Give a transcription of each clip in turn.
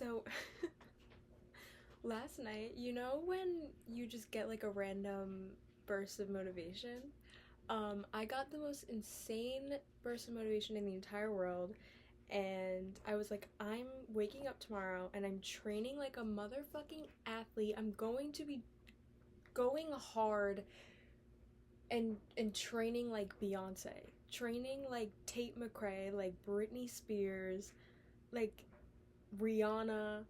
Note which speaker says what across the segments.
Speaker 1: So last night, you know when you just get like a random burst of motivation? I got the most insane burst of motivation in the entire world, and I was like, I'm waking up tomorrow and I'm training like a motherfucking athlete. I'm going to be going hard and training like Beyonce, training like Tate McRae, like Britney Spears, like Rihanna,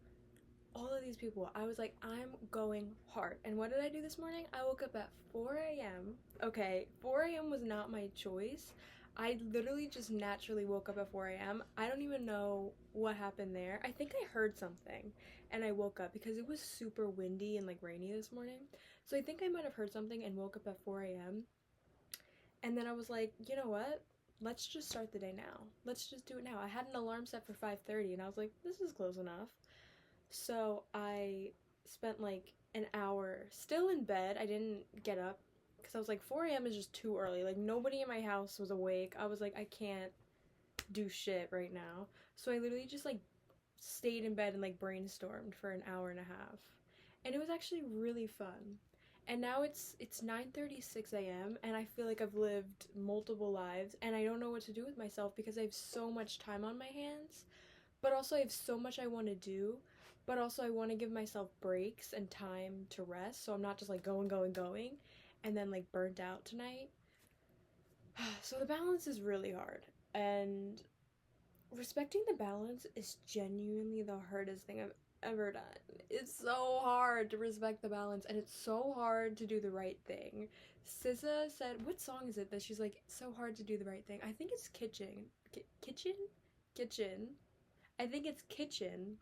Speaker 1: all of these people. I was like, I'm going hard. And what did I do this morning? I woke up at 4 a.m. Okay, 4 a.m. was not my choice. I literally just naturally woke up at 4 a.m. I don't even know what happened there. I think I heard something and I woke up because it was super windy and like rainy this morning. So I think I might have heard something and woke up at 4 a.m. And then I was like, you know what? Let's just start the day now. Let's just do it now. I had an alarm set for 5:30 and I was like, this is close enough. So I spent like an hour still in bed. I didn't get up because I was like 4 a.m. is just too early. Like nobody in my house was awake. I was like, I can't do shit right now. So I literally just like stayed in bed and like brainstormed for an hour and a half. And it was actually really fun. And now it's 9:36 a.m. and I feel like I've lived multiple lives and I don't know what to do with myself because I have so much time on my hands, but also I have so much I want to do, but also I want to give myself breaks and time to rest so I'm not just like going and then like burnt out tonight. So the balance is really hard, and respecting the balance is genuinely the hardest thing I've ever done. It's so hard to respect the balance and it's so hard to do the right thing. SZA said, what song is it that she's like, it's so hard to do the right thing? I think it's Kitchen. I think it's Kitchen,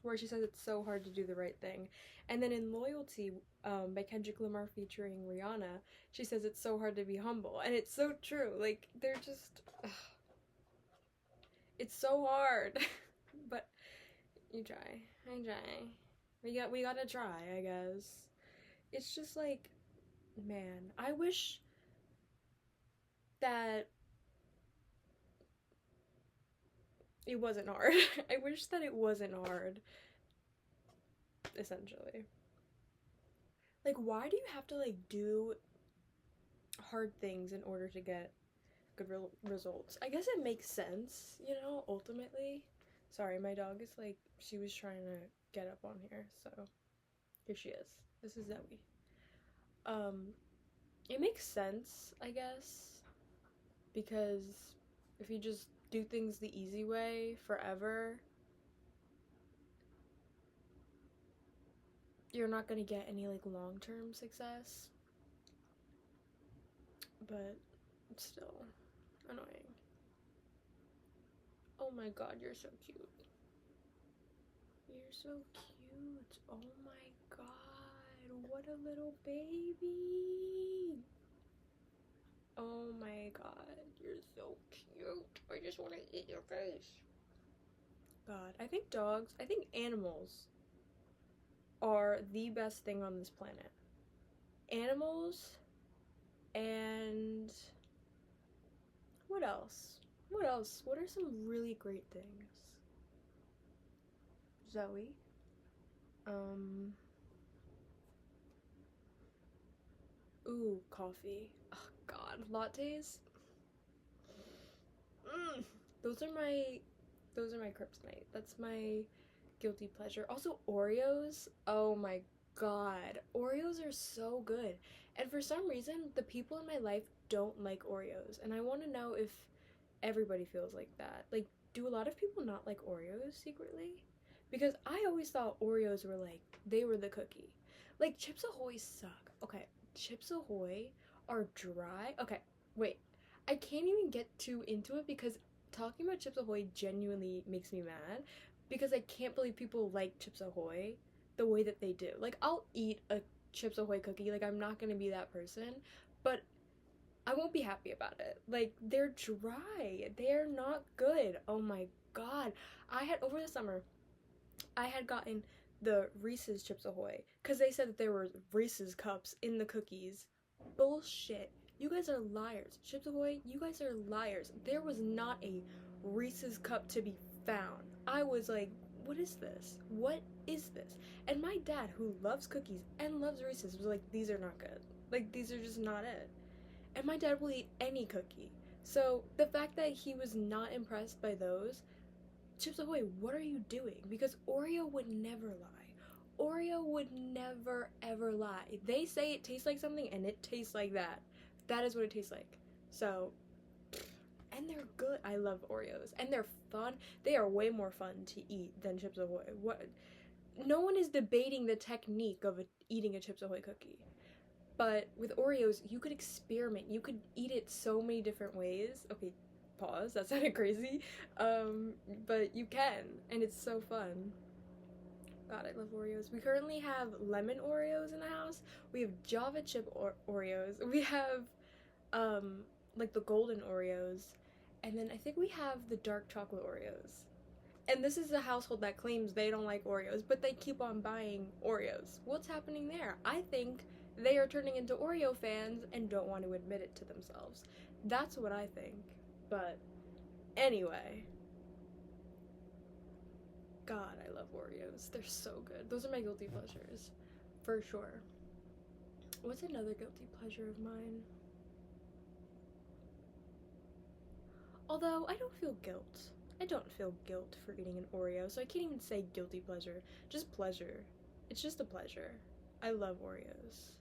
Speaker 1: where she says it's so hard to do the right thing. And then in Loyalty, by Kendrick Lamar featuring Rihanna, she says it's so hard to be humble. And it's so true. Like, they're just. Ugh. It's so hard. But you try. I try. We gotta try, I guess. It's just like, man, I wish that it wasn't hard. I wish that it wasn't hard, essentially. Like, why do you have to like do hard things in order to get good results? I guess it makes sense, you know, ultimately. Sorry, my dog is like, she was trying to get up on here, so here she is. This is Zoe. Um, it makes sense, I guess, because if you just do things the easy way forever, you're not gonna get any like long-term success. But it's still annoying. Oh my god, you're so cute. You're so cute. Oh my god, what a little baby. Oh my god, you're so cute. I just want to eat your face. God, I think animals are the best thing on this planet. Animals and what else? What else? What are some really great things? Zoe. Um, Ooh, coffee. Oh god, lattes. Mm, those are my kryptonite. That's my guilty pleasure. Also Oreos. Oh my god. Oreos are so good. And for some reason, the people in my life don't like Oreos. And I want to know if everybody feels like that. Like, do a lot of people not like Oreos secretly? Because I always thought Oreos were like, they were the cookie. Like, Chips Ahoy suck. Okay, Chips Ahoy are dry. Okay, wait. I can't even get too into it because talking about Chips Ahoy genuinely makes me mad because I can't believe people like Chips Ahoy the way that they do. Like, I'll eat a Chips Ahoy cookie, like, I'm not gonna be that person, but I won't be happy about it. Like, they're dry. They're not good. Oh my god. I had, over the summer, I had gotten the Reese's Chips Ahoy because they said that there were Reese's cups in the cookies. Bullshit. You guys are liars. Chips Ahoy, you guys are liars. There was not a Reese's cup to be found. I was like, what is this? What is this? And my dad, who loves cookies and loves Reese's, was like, these are not good. Like, these are just not it. And my dad will eat any cookie. So the fact that he was not impressed by those, Chips Ahoy, what are you doing? Because Oreo would never lie. Oreo would never ever lie. They say it tastes like something and it tastes like that. That is what it tastes like. So, and they're good. I love Oreos. And they're fun. They are way more fun to eat than Chips Ahoy. What? No one is debating the technique of eating a Chips Ahoy cookie. But with Oreos, you could experiment. You could eat it so many different ways. Okay, pause. That sounded crazy. But you can, and it's so fun. God, I love Oreos. We currently have lemon Oreos in the house. We have Java chip Oreos. We have, like the golden Oreos. And then I think we have the dark chocolate Oreos. And this is a household that claims they don't like Oreos, but they keep on buying Oreos. What's happening there? I think they are turning into Oreo fans and don't want to admit it to themselves. That's what I think. But anyway. God, I love Oreos. They're so good. Those are my guilty pleasures. For sure. What's another guilty pleasure of mine? Although, I don't feel guilt. I don't feel guilt for eating an Oreo, so I can't even say guilty pleasure. Just pleasure. It's just a pleasure. I love Oreos.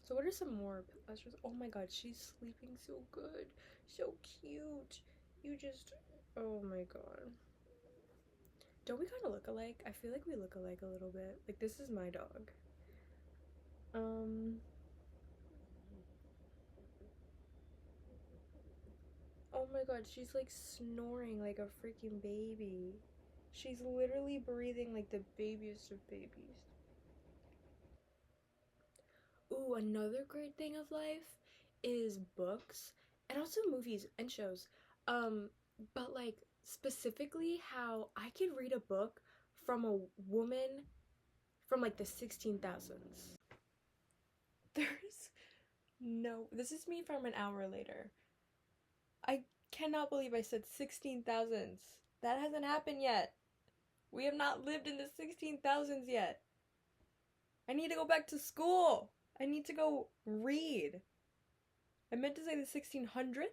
Speaker 1: So what are some more pleasures? Oh my god, she's sleeping so good. So cute. You just... Oh my god. Don't we kind of look alike? I feel like we look alike a little bit. Like, this is my dog. Oh my god, she's like snoring like a freaking baby. She's literally breathing like the babiest of babies. Ooh, another great thing of life is books and also movies and shows. But like specifically how I could read a book from a woman from like the 16,000s. There's no, this is me from an hour later. I cannot believe I said 16,000s. That hasn't happened yet. We have not lived in the 16,000s yet. I need to go back to school. I need to go read. I meant to say the 1600s.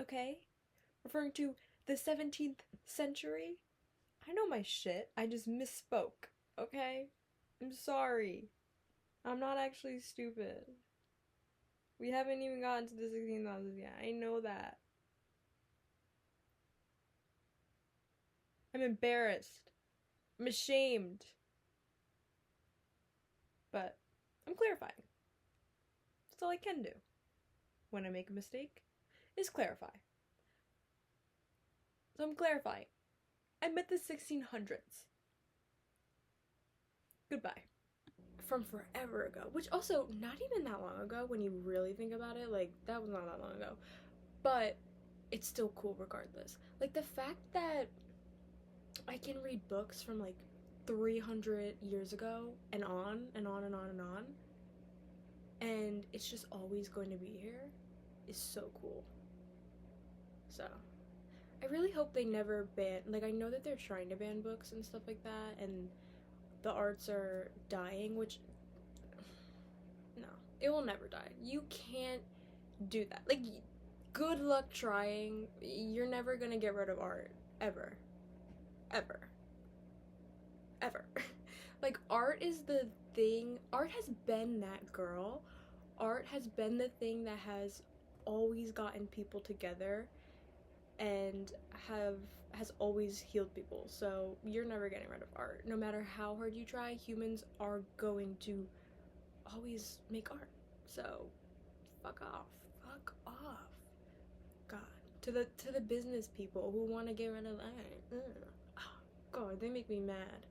Speaker 1: Okay? Referring to the 17th century. I know my shit. I just misspoke. Okay? I'm sorry. I'm not actually stupid. We haven't even gotten to the 16,000s yet. I know that. I'm embarrassed. I'm ashamed. But I'm clarifying. That's all I can do when I make a mistake, is clarify. So I'm clarifying. I meant the 1600s. Goodbye. From forever ago, which also not even that long ago when you really think about it. Like, that was not that long ago. But it's still cool regardless. Like, the fact that I can read books from like 300 years ago and on and on and on and on, and it's just always going to be here, is so cool. So I really hope they never ban, like, I know that they're trying to ban books and stuff like that, and the arts are dying, which, no, it will never die. You can't do that. Like, good luck trying. You're never gonna get rid of art. Ever. Ever. Ever. Like, art is the thing. Art has been that girl. Art has been the thing that has always gotten people together and has always healed people. So you're never getting rid of art. No matter how hard you try, humans are going to always make art. So fuck off. Fuck off. God. To the business people who want to get rid of art. God, they make me mad.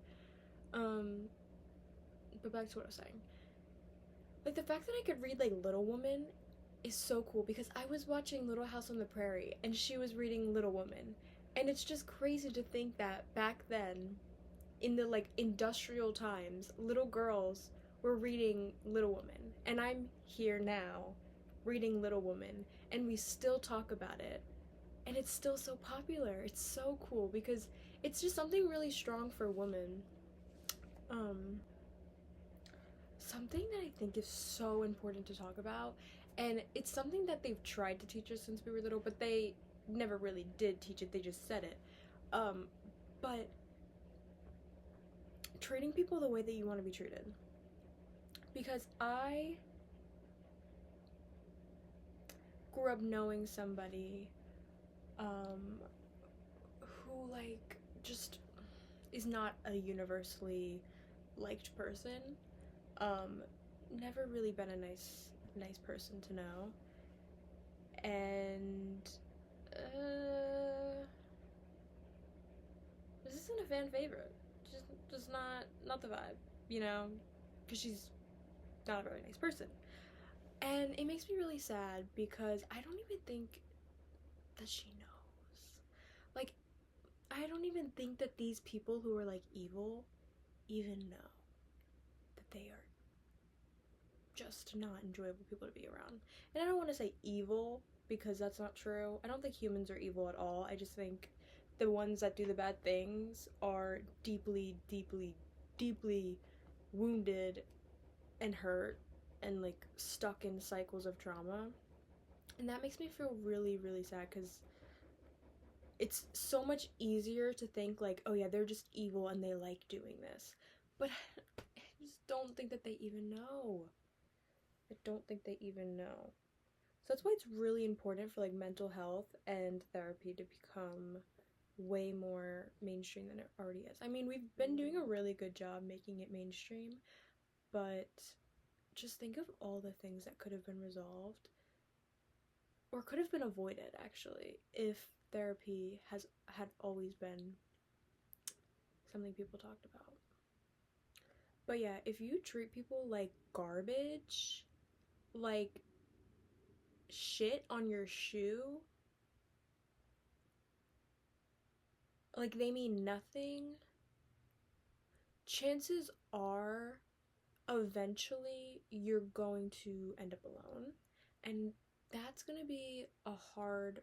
Speaker 1: But back to what I was saying. Like, the fact that I could read, like, Little Woman is so cool, because I was watching Little House on the Prairie and she was reading Little Woman, and it's just crazy to think that back then, in the like industrial times, little girls were reading Little Woman, and I'm here now reading Little Woman, and we still talk about it and it's still so popular. It's so cool because it's just something really strong for women. Um, Something that I think is so important to talk about, and it's something that they've tried to teach us since we were little, but they never really did teach it, they just said it. Um, but treating people the way that you want to be treated. Because I grew up knowing somebody um, who, like, just is not a universally liked person. Um, Never really been a nice person to know. And this isn't a fan favorite. Just not the vibe, you know, because she's not a very nice person. And it makes me really sad because I don't even think that she knows. Like, I don't even think that these people who are like evil even know that they are just not enjoyable people to be around. And I don't want to say evil because that's not true. I don't think humans are evil at all. I just think the ones that do the bad things are deeply, deeply, deeply wounded and hurt and like stuck in cycles of trauma. And that makes me feel really, really sad because it's so much easier to think like, oh yeah, they're just evil and they like doing this. But I just don't think that they even know. I don't think they even know. So that's why it's really important for like mental health and therapy to become way more mainstream than it already is. I mean, we've been doing a really good job making it mainstream, but just think of all the things that could have been resolved or could have been avoided actually if therapy had always been something people talked about. But yeah, if you treat people like garbage, like shit on your shoe, like they mean nothing, chances are eventually you're going to end up alone. And that's going to be a hard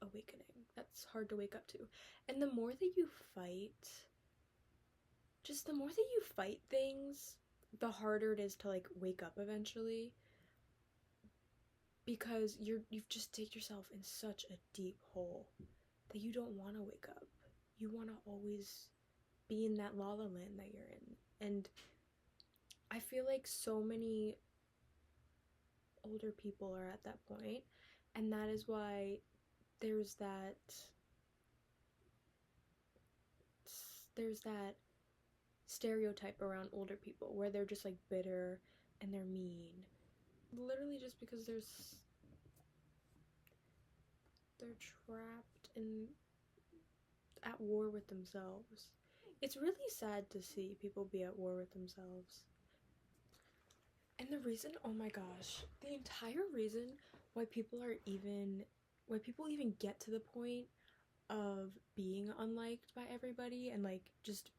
Speaker 1: awakening. That's hard to wake up to. And the more that you fight, just the more that you fight things, the harder it is to like wake up eventually because you've just dig yourself in such a deep hole that you don't want to wake up. You want to always be in that la la land that you're in. And I feel like so many older people are at that point, and that is why there's that there's that stereotype around older people where they're just like bitter and they're mean, literally just because they're trapped in at war with themselves. It's really sad to see people be at war with themselves. And the reason, oh my gosh, the entire reason why people even get to the point of being unliked by everybody and like just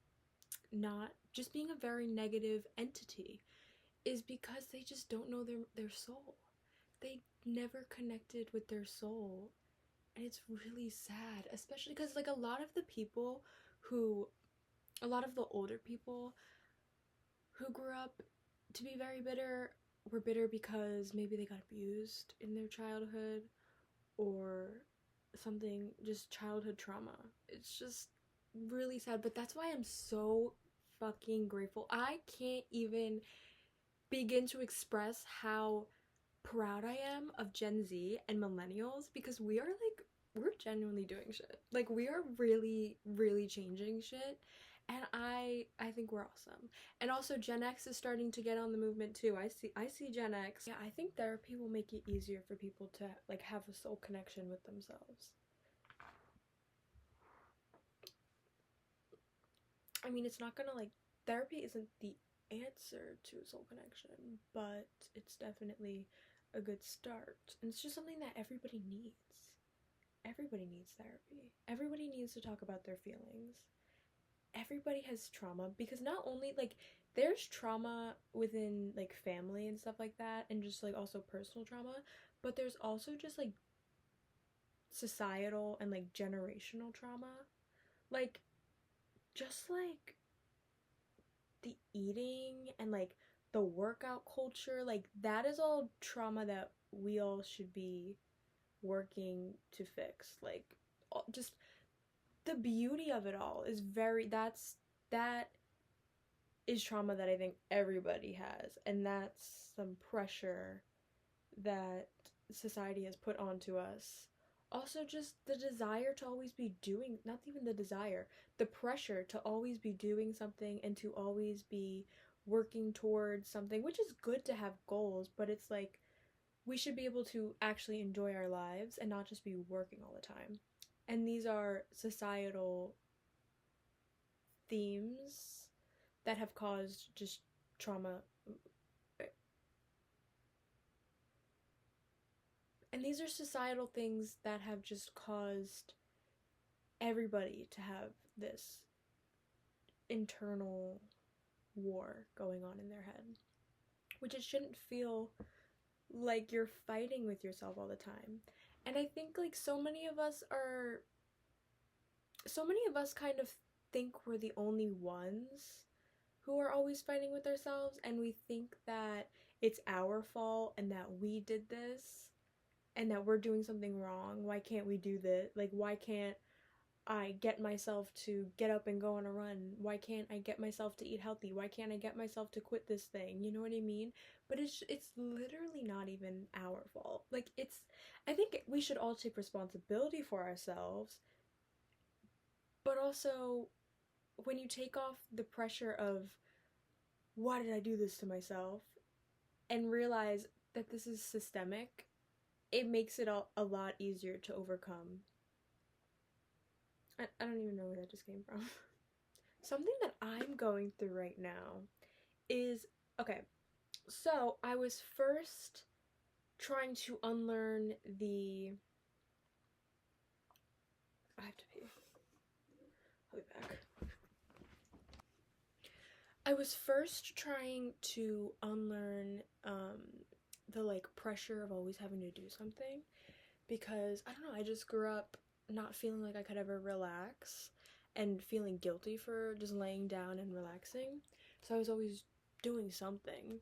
Speaker 1: not just being a very negative entity is because they just don't know their soul. They never connected with their soul. And it's really sad, especially because like a lot of the older people who grew up to be very bitter were bitter because maybe they got abused in their childhood or something, just childhood trauma. It's just really sad, but that's why I'm so fucking grateful. I can't even begin to express how proud I am of Gen Z and millennials because we're genuinely doing shit. Like we are really really changing shit, and I think we're awesome. And also Gen X is starting to get on the movement too. I see Gen X. Yeah, I think therapy will make it easier for people to like have a soul connection with themselves. I mean, it's not gonna like therapy isn't the answer to a soul connection, but it's definitely a good start. And it's just something that everybody needs. Everybody needs therapy. Everybody needs to talk about their feelings. Everybody has trauma because not only like there's trauma within like family and stuff like that and just like also personal trauma, but there's also just like societal and like generational trauma. Like, just like the eating and like the workout culture, like that is all trauma that we all should be working to fix. Like, just the beauty of it all is that is trauma that I think everybody has, and that's some pressure that society has put onto us. Also, just the desire to always be doing, not even the desire, the pressure to always be doing something and to always be working towards something, which is good to have goals, but it's like we should be able to actually enjoy our lives and not just be working all the time. And these are societal themes that have caused just trauma. And these are societal things that have just caused everybody to have this internal war going on in their head, which it shouldn't feel like you're fighting with yourself all the time. And I think like so many of us kind of think we're the only ones who are always fighting with ourselves, and we think that it's our fault and that we did this and that we're doing something wrong. Why can't we do this? Like, why can't I get myself to get up and go on a run? Why can't I get myself to eat healthy? Why can't I get myself to quit this thing? You know what I mean? But it's literally not even our fault. Like, I think we should all take responsibility for ourselves, but also when you take off the pressure of why did I do this to myself and realize that this is systemic, it makes it a lot easier to overcome. I don't even know where that just came from. Something that I'm going through right now is, okay, so I was first trying to unlearn I have to pee. I'll be back. I was first trying to unlearn the like pressure of always having to do something, because I don't know, I just grew up not feeling like I could ever relax and feeling guilty for just laying down and relaxing. So I was always doing something.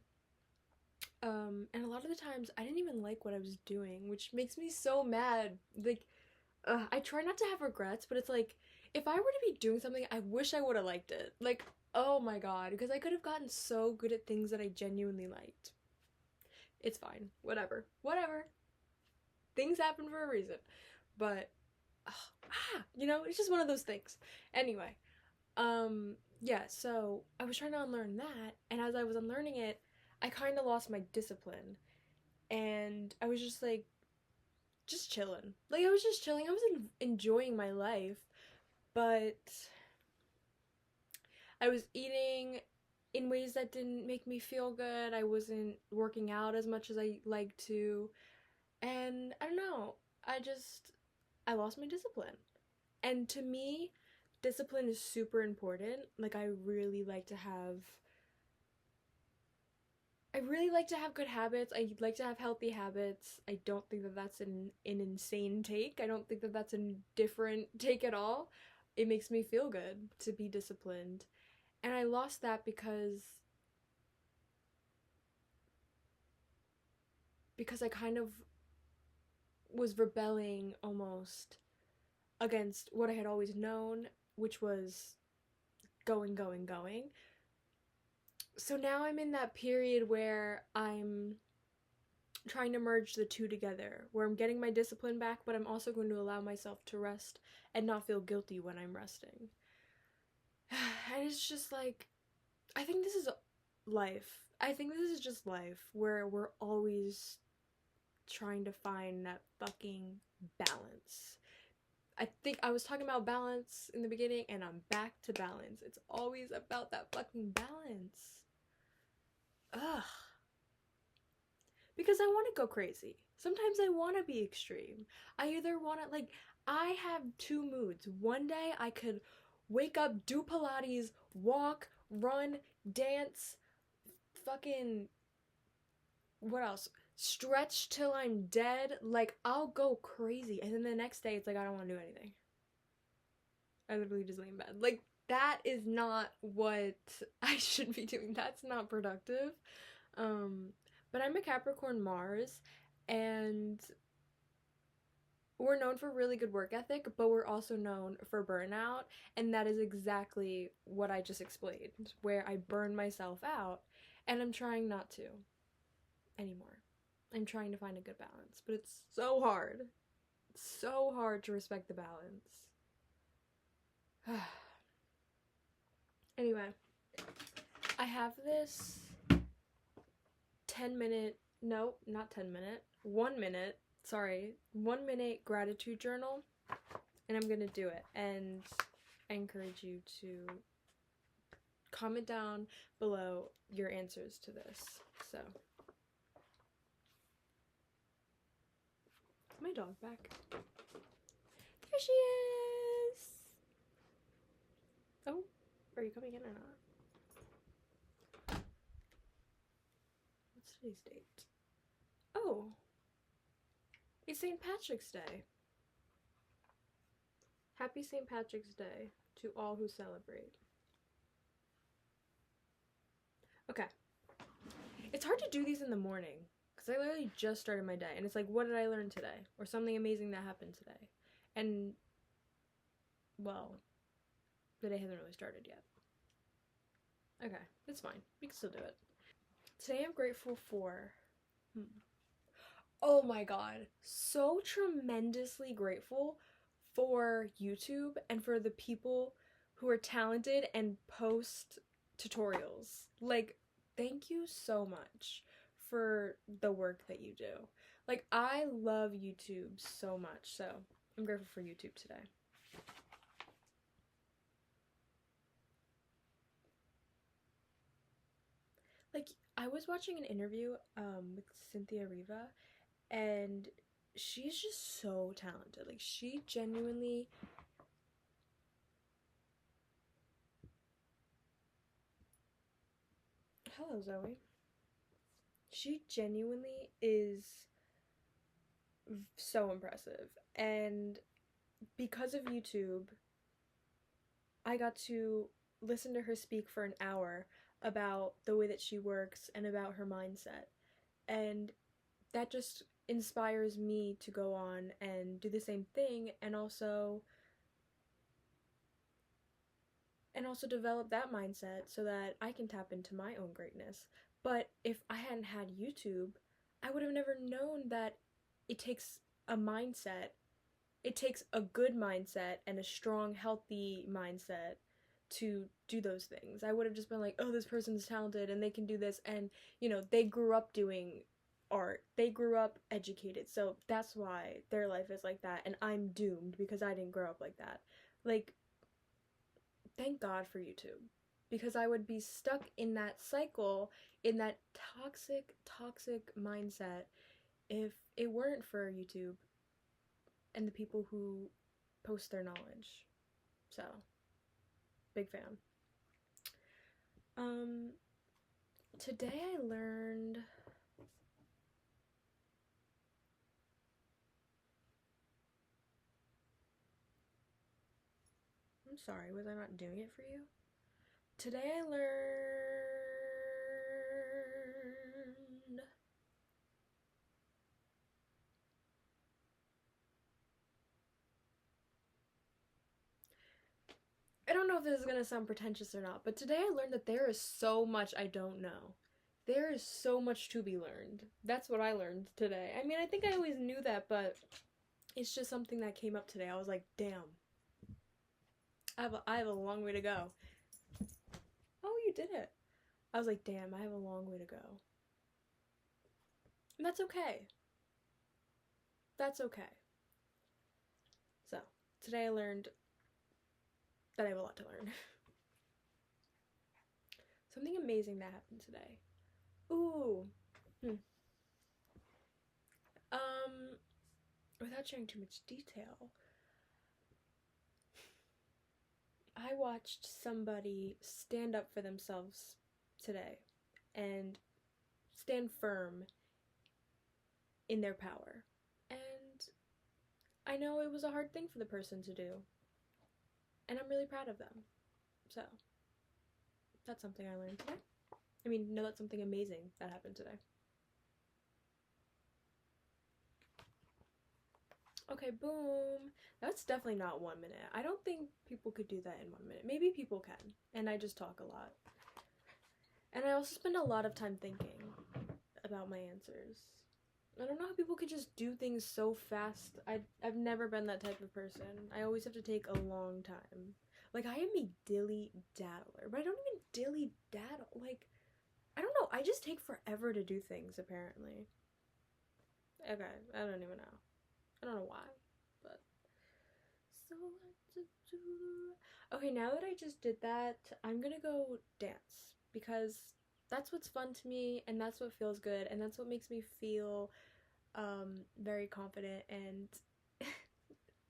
Speaker 1: And a lot of the times I didn't even like what I was doing, which makes me so mad. Like, I try not to have regrets, but it's like, if I were to be doing something, I wish I would have liked it. Like, oh my god, because I could have gotten so good at things that I genuinely liked. It's fine. Whatever. Whatever. Things happen for a reason. But, it's just one of those things. Anyway, yeah, so I was trying to unlearn that, and as I was unlearning it, I kind of lost my discipline. And I was just like, just chilling. Like, I was just chilling. I was enjoying my life, but I was eating in ways that didn't make me feel good. I wasn't working out as much as I like to. And I don't know. I lost my discipline. And to me, discipline is super important. Like, I really like to have good habits. I like to have healthy habits. I don't think that that's an insane take. I don't think that that's a different take at all. It makes me feel good to be disciplined. And I lost that because I kind of was rebelling almost against what I had always known, which was going, going, going. So now I'm in that period where I'm trying to merge the two together, where I'm getting my discipline back, but I'm also going to allow myself to rest and not feel guilty when I'm resting. And it's just like, I think this is life. I think this is just life, where we're always trying to find that fucking balance. I think I was talking about balance in the beginning, and I'm back to balance. It's always about that fucking balance. Ugh. Because I want to go crazy. Sometimes I want to be extreme. I either want to, like, I have two moods. One day I could wake up, do Pilates, walk, run, dance, fucking, what else? stretch till I'm dead. Like, I'll go crazy. And then the next day, it's like, I don't want to do anything. I literally just lay in bed. Like, that is not what I should be doing. That's not productive. But I'm a Capricorn Mars, and we're known for really good work ethic, but we're also known for burnout, and that is exactly what I just explained, where I burn myself out, and I'm trying not to anymore. I'm trying to find a good balance, but it's so hard. It's so hard to respect the balance. Anyway, I have this 10-minute, no, not 10-minute, 1 minute, sorry, 1 minute gratitude journal, and I'm gonna do it. And I encourage you to comment down below your answers to this. So, is my dog back? There she is! Oh, are you coming in or not? What's today's date? Oh, it's St. Patrick's Day. Happy St. Patrick's Day to all who celebrate. Okay. It's hard to do these in the morning because I literally just started my day, and it's like, what did I learn today? Or something amazing that happened today. And, well, the day hasn't really started yet. Okay, it's fine. We can still do it. Today I'm grateful for... Oh my god. So tremendously grateful for YouTube and for the people who are talented and post tutorials. Like, thank you so much for the work that you do. Like, I love YouTube so much, so I'm grateful for YouTube today. Like, I was watching an interview with Cynthia Riva, and she's just so talented. Like, she genuinely... Hello, Zoe. She genuinely is so impressive, and because of YouTube, I got to listen to her speak for an hour about the way that she works and about her mindset, and that just inspires me to go on and do the same thing, and also develop that mindset so that I can tap into my own greatness. But if I hadn't had YouTube, I would have never known that it takes a mindset. It takes a good mindset and a strong, healthy mindset to do those things. I would have just been like, oh, this person's talented and they can do this. And, you know, they grew up doing art. They grew up educated. So that's why their life is like that. And I'm doomed because I didn't grow up like that. Like, thank God for YouTube, because I would be stuck in that cycle, in that toxic mindset if it weren't for YouTube and the people who post their knowledge. So, big fan. Today I learned... I'm sorry, was I not doing it for you? Today I learned... I don't know if this is going to sound pretentious or not, but today I learned that there is so much I don't know. There is so much to be learned. That's what I learned today. I mean, I think I always knew that, but it's just something that came up today. I was like, damn. I have a long way to go. Oh, you did it. I was like, damn, I have a long way to go. And that's okay. That's okay. So, today I learned that I have a lot to learn. Something amazing that happened today. Ooh. Without sharing too much detail, I watched somebody stand up for themselves today and stand firm in their power. And I know it was a hard thing for the person to do. And I'm really proud of them. So, that's something I learned today. I mean, no, that's something amazing that happened today. Okay, boom. That's definitely not 1 minute. I don't think people could do that in 1 minute. Maybe people can, and I just talk a lot. And I also spend a lot of time thinking about my answers. I don't know how people could just do things so fast. I've never been that type of person. I always have to take a long time. Like, I am a dilly-daddler, but I don't even dilly-daddle. Like, I don't know. I just take forever to do things, apparently. Okay, I don't even know. I don't know why, but so okay, now that I just did that, I'm gonna go dance because that's what's fun to me and that's what feels good and that's what makes me feel very confident and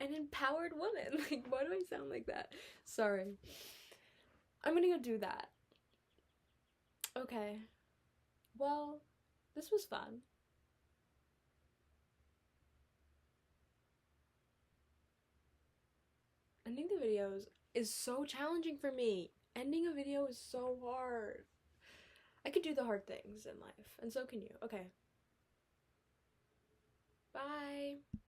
Speaker 1: an empowered woman. Like, why do I sound like that? Sorry. I'm gonna go do that. Okay. Well, this was fun. Ending the videos is so challenging for me. Ending a video is so hard. I could do the hard things in life, and so can you. Okay. Bye.